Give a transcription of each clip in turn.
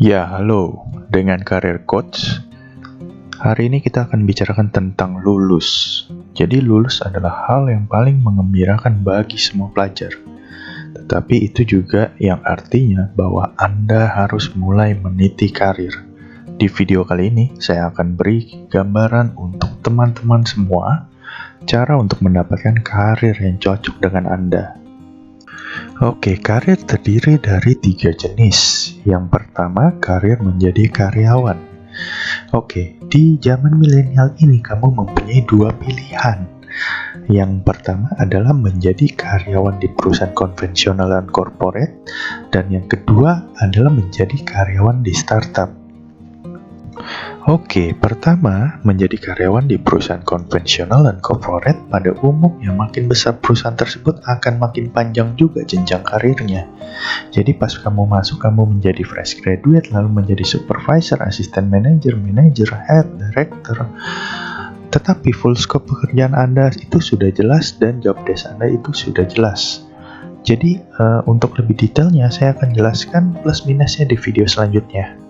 Ya, halo. Dengan Career Coach, hari ini kita akan bicarakan tentang lulus. Jadi lulus adalah hal yang paling menggembirakan bagi semua pelajar. Tetapi itu juga yang artinya bahwa Anda harus mulai meniti karir. Di video kali ini, saya akan beri gambaran untuk teman-teman semua, cara untuk mendapatkan karir yang cocok dengan Anda. Oke, karir terdiri dari 3 jenis. Yang pertama, karir menjadi karyawan. Oke, di zaman milenial ini kamu mempunyai 2 pilihan. Yang pertama adalah menjadi karyawan di perusahaan konvensional dan corporate, dan yang kedua adalah menjadi karyawan di startup. Oke, pertama, menjadi karyawan di perusahaan konvensional dan corporate pada umumnya makin besar perusahaan tersebut akan makin panjang juga jenjang karirnya. Jadi pas kamu masuk, kamu menjadi fresh graduate, lalu menjadi supervisor, assistant manager, manager, head, director. Tetapi full scope pekerjaan Anda itu sudah jelas dan job desk Anda itu sudah jelas. Jadi untuk lebih detailnya saya akan jelaskan plus minusnya di video selanjutnya.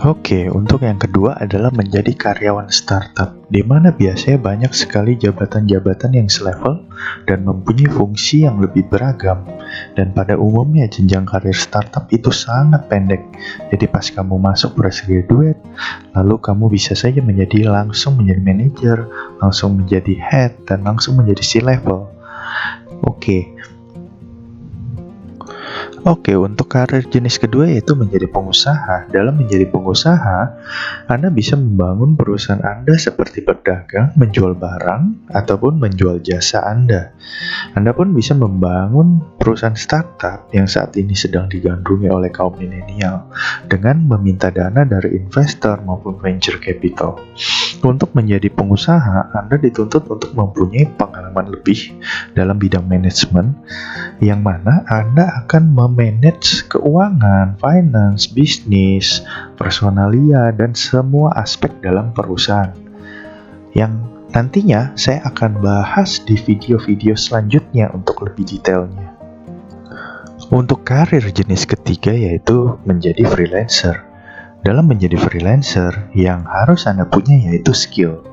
Oke, untuk yang kedua adalah menjadi karyawan startup, di mana biasanya banyak sekali jabatan-jabatan yang selevel dan mempunyai fungsi yang lebih beragam. Dan pada umumnya jenjang karir startup itu sangat pendek. Jadi pas kamu masuk fresh graduate, lalu kamu bisa saja langsung menjadi manager, langsung menjadi head, dan langsung menjadi C-level. Oke, untuk karir jenis kedua yaitu menjadi pengusaha. Dalam menjadi pengusaha, Anda bisa membangun perusahaan Anda seperti berdagang, menjual barang, ataupun menjual jasa Anda. Anda pun bisa membangun perusahaan startup yang saat ini sedang digandrungi oleh kaum milenial dengan meminta dana dari investor maupun venture capital. Untuk menjadi pengusaha, Anda dituntut untuk mempunyai pengalaman lebih dalam bidang manajemen, yang mana Anda akan memanage keuangan, finance, bisnis, personalia, dan semua aspek dalam perusahaan. Yang nantinya saya akan bahas di video-video selanjutnya untuk lebih detailnya. Untuk karir jenis ketiga yaitu menjadi freelancer. Dalam menjadi freelancer, yang harus Anda punya yaitu skill.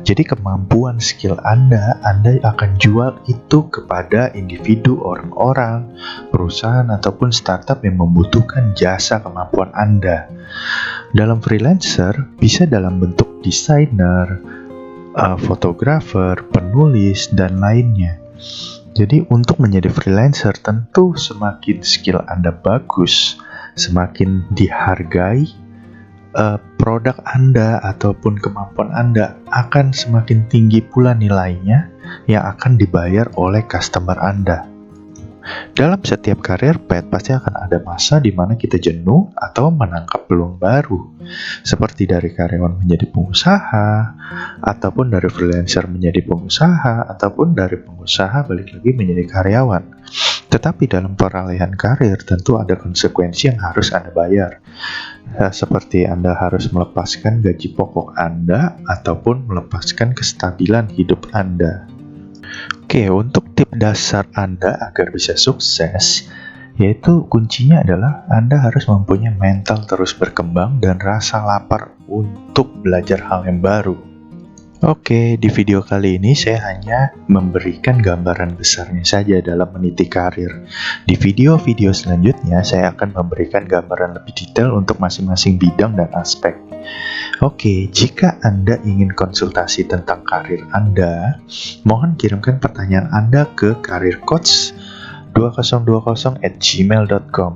Jadi kemampuan skill Anda akan jual itu kepada individu, orang-orang, perusahaan, ataupun startup yang membutuhkan jasa kemampuan Anda. Dalam freelancer, bisa dalam bentuk desainer, fotografer, penulis, dan lainnya. Jadi untuk menjadi freelancer, tentu semakin skill Anda bagus, semakin dihargai, produk Anda ataupun kemampuan Anda akan semakin tinggi pula nilainya yang akan dibayar oleh customer Anda. Dalam setiap karir path pasti akan ada masa di mana kita jenuh atau menangkap peluang baru, seperti dari karyawan menjadi pengusaha, ataupun dari freelancer menjadi pengusaha, ataupun dari pengusaha balik lagi menjadi karyawan. Tetapi dalam peralihan karir tentu ada konsekuensi yang harus Anda bayar. Seperti Anda harus melepaskan gaji pokok Anda ataupun melepaskan kestabilan hidup Anda. Oke, untuk tip dasar Anda agar bisa sukses, yaitu kuncinya adalah Anda harus mempunyai mental terus berkembang dan rasa lapar untuk belajar hal yang baru. Oke, di video kali ini saya hanya memberikan gambaran besarnya saja dalam meniti karir. Di video-video selanjutnya saya akan memberikan gambaran lebih detail untuk masing-masing bidang dan aspek. Oke, jika Anda ingin konsultasi tentang karir Anda, mohon kirimkan pertanyaan Anda ke careercoach2020@gmail.com.